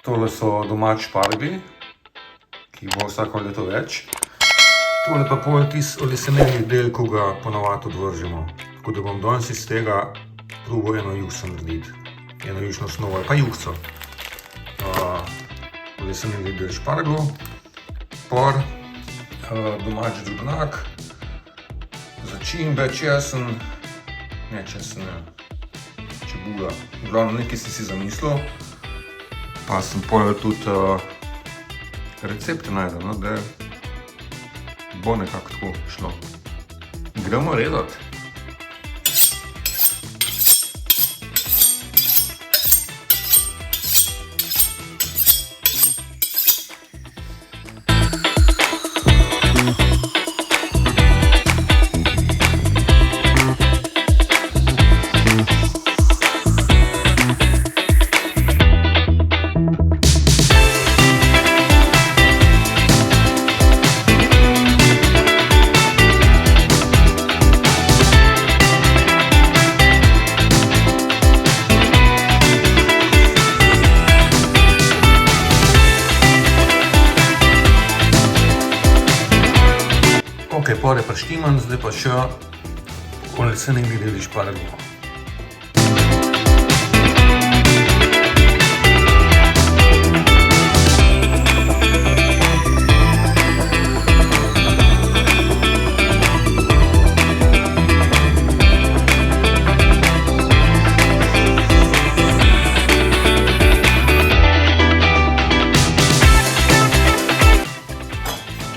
Tole so domači šparglji, ki jih bo vsako leto več. Tole pa pol tisti oleseneli del, ko ga ponavadi odvržemo. Tako da bom danes iz tega probal eno juho narediti. Eno jušno osnovo ali pa juhico. Oleseneli del špargljev, por, domač drobnak, začimbe, česen, čebula. V glavnem nekaj sem si zamislil, pa sem pol tudi recepte najdel, no, da bo nekako tako šlo. Gremo rezati. Ok, por je preštiman, zdaj pa še oleseneli deli špargljev.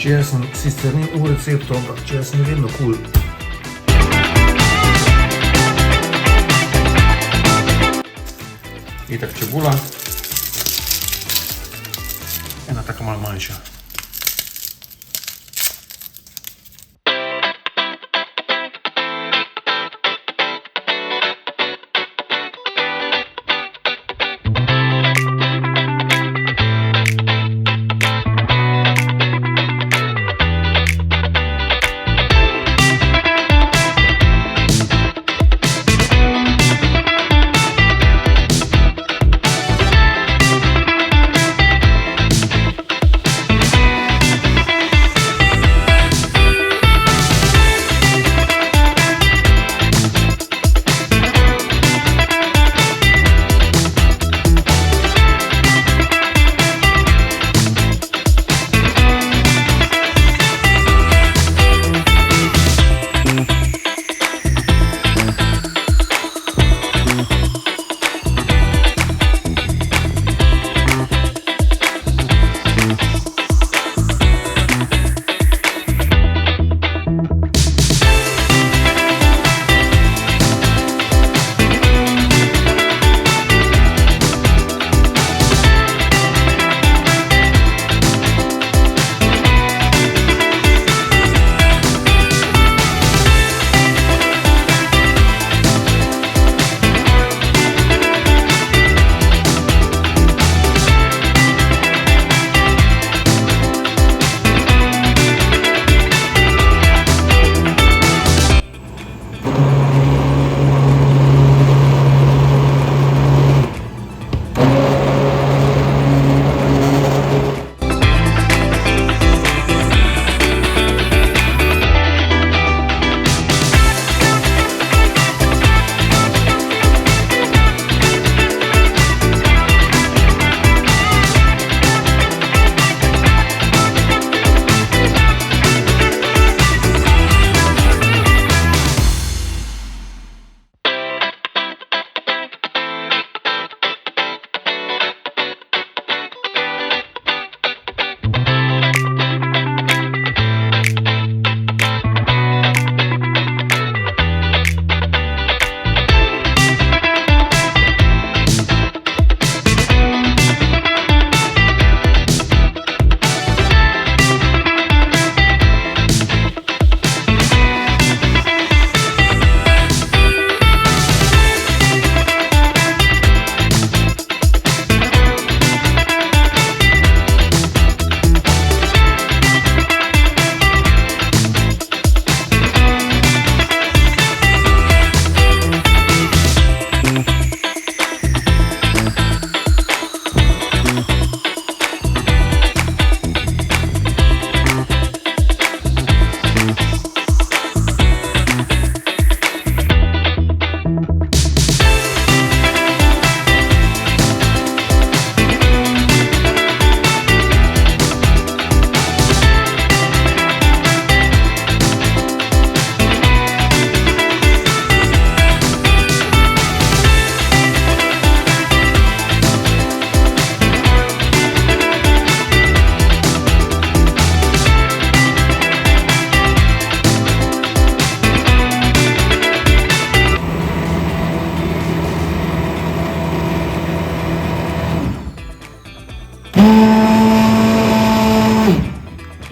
Česen sicer ni v receptu, ampak česen je vedno kul. Itak čebula. Ena taka malo manjša.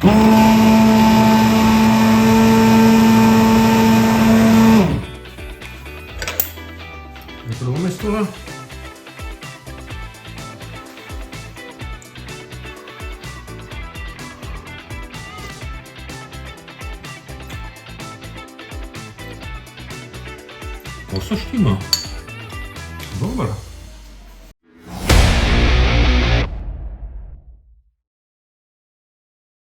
Druga mistura. Vse štima. Dobro.